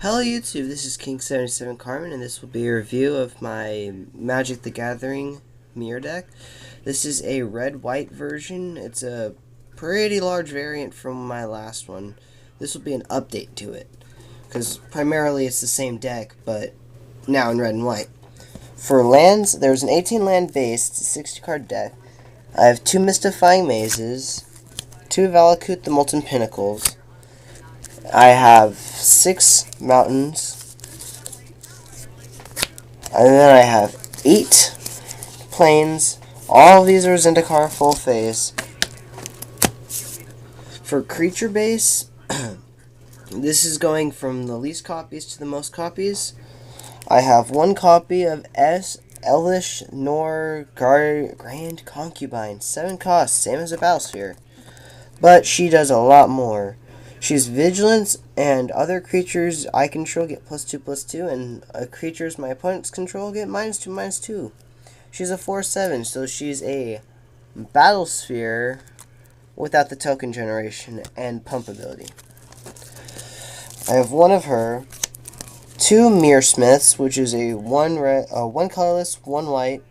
Hello YouTube, this is King77 Carmen, and this will be a review of my Magic the Gathering Myr Deck. This is a red-white version. It's a pretty large variant from my last one. This will be an update to it, because primarily it's the same deck, but now in red and white. For lands, there's an 18-land base, it's a 60-card deck. I have 2 Mystifying Mazes, 2 Valakut the Molten Pinnacles. I have 6 mountains, and then I have 8 plains. All of these are Zendikar full phase. For creature base, this is going from the least copies to the most copies. I have 1 copy of Elish Nor Grand Concubine, 7 costs, same as a Battlesphere, but she does a lot more. She's Vigilance, and other creatures I control get +2/+2, and creatures my opponents control get -2/-2. She's a 4/7, so she's a Battlesphere without the token generation and pump ability. I have 1 of her, 2 Myr Smiths, which is a 1 colorless, 1 white,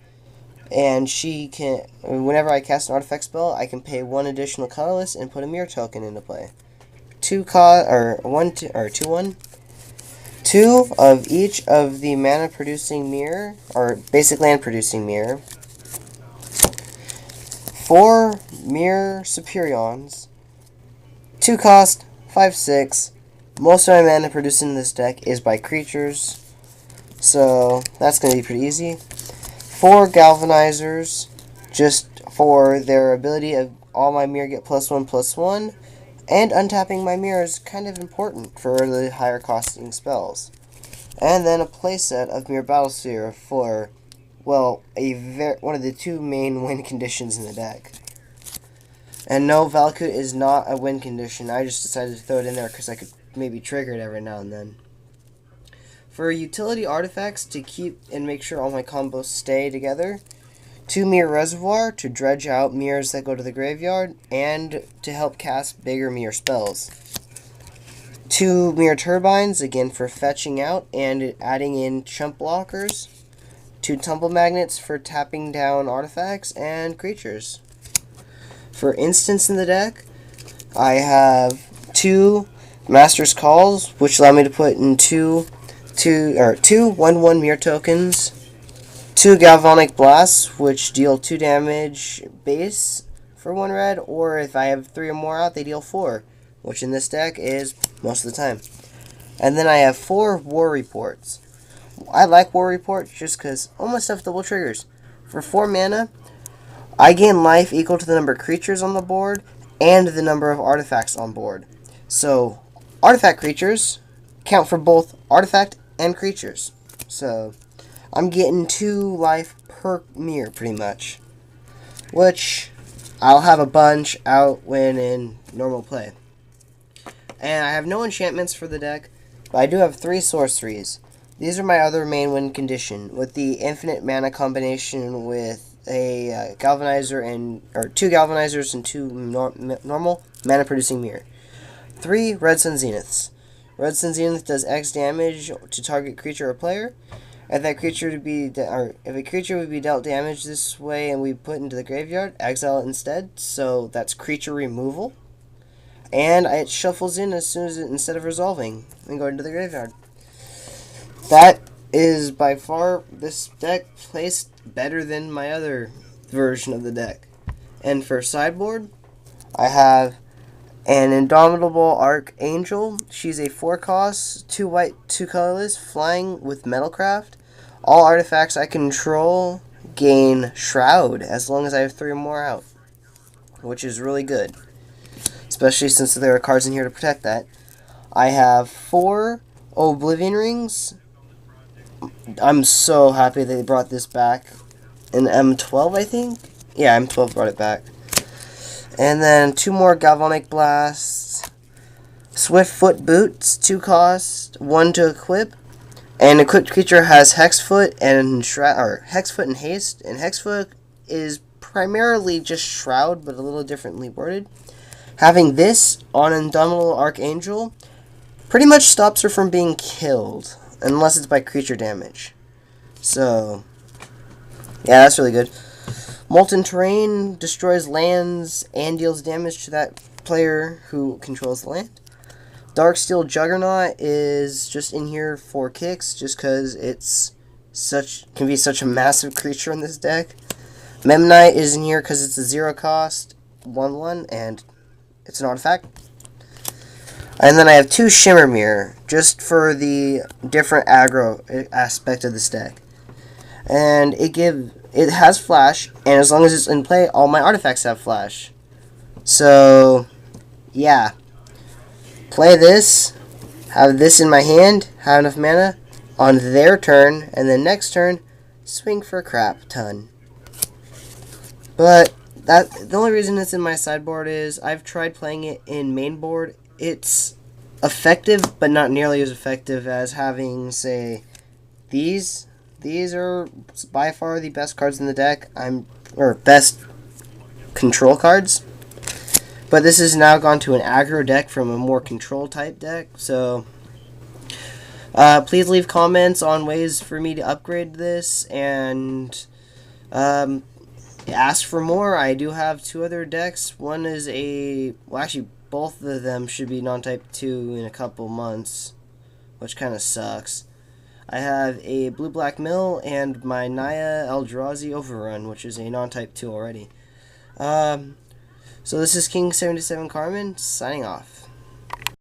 and she can, whenever I cast an artifact spell, I can pay 1 additional colorless and put a Myr token into play. 2 of each of the mana producing Myr, or basic land producing Myr. 4 Myr Superions. 2 cost, 5/6. Most of my mana produced in this deck is by creatures, so that's going to be pretty easy. 4 Galvanizers, just for their ability of all my Myr get +1/+1. And untapping my Myr is kind of important for the higher costing spells. And then a playset of Myr Battlesphere for, well, one of the 2 main win conditions in the deck. And no, Valakut is not a win condition. I just decided to throw it in there because I could maybe trigger it every now and then. For utility artifacts to keep and make sure all my combos stay together, 2 Myr Reservoir to dredge out Myrs that go to the graveyard, and to help cast bigger Myr spells. 2 Myr Turbines, again for fetching out and adding in chump blockers. 2 Tumble Magnets for tapping down artifacts and creatures. For instants in the deck, I have 2 Master's Calls, which allow me to put in 2 1/1 Myr tokens. 2 Galvanic Blasts, which deal 2 damage base for 1 red, or if I have 3 or more out, they deal 4, which in this deck is most of the time. And then I have 4 War Reports. I like War Reports just because all my stuff double triggers. For 4 mana, I gain life equal to the number of creatures on the board and the number of artifacts on board. So, artifact creatures count for both artifact and creatures. So, I'm getting 2 life per Myr, pretty much. Which, I'll have a bunch out when in normal play. And I have no enchantments for the deck, but I do have 3 sorceries. These are my other main win condition, with the infinite mana combination with a Galvanizer or 2 Galvanizers and 2 normal mana producing Myr. 3 Red Sun Zeniths. Red Sun Zenith does X damage to target creature or player. If a creature would be dealt damage this way and we put into the graveyard, exile it instead. So that's creature removal, and it shuffles in as soon as instead of resolving and going to the graveyard. That is by far, this deck plays better than my other version of the deck. And for sideboard, I have an Indomitable Archangel. She's a 4 cost, 2 white, 2 colorless, flying with Metalcraft. All artifacts I control gain Shroud as long as I have 3 or more out, which is really good, especially since there are cards in here to protect that. I have 4 Oblivion Rings. I'm so happy they brought this back in M12, I think. Yeah, M12 brought it back. And then 2 more Galvanic Blasts. Swiftfoot Boots, 2 cost, 1 to equip. And equipped creature has Hexfoot and Hexfoot and Haste. And Hexfoot is primarily just Shroud, but a little differently worded. Having this on Indomitable Archangel pretty much stops her from being killed, unless it's by creature damage. So, yeah, that's really good. Molten Terrain destroys lands and deals damage to that player who controls the land. Darksteel Juggernaut is just in here for kicks, just because can be such a massive creature in this deck. Memnite is in here because it's a 0 cost, 1/1, and it's an artifact. And then I have 2 Shimmer Mirror, just for the different aggro aspect of this deck. And it has flash, and as long as it's in play, all my artifacts have flash. So, yeah. Play this, have this in my hand, have enough mana on their turn, and then next turn, swing for a crap ton. But the only reason it's in my sideboard is I've tried playing it in main board. It's effective, but not nearly as effective as having, say, these. These are by far the best cards in the deck. Or best control cards. But this has now gone to an aggro deck from a more control type deck. So please leave comments on ways for me to upgrade this, and ask for more. I do have 2 other decks. One is actually both of them should be non-type 2 in a couple months, which kind of sucks. I have a blue-black mill and my Naya Eldrazi Overrun, which is a non-type 2 already. So this is King77 Carmen, signing off.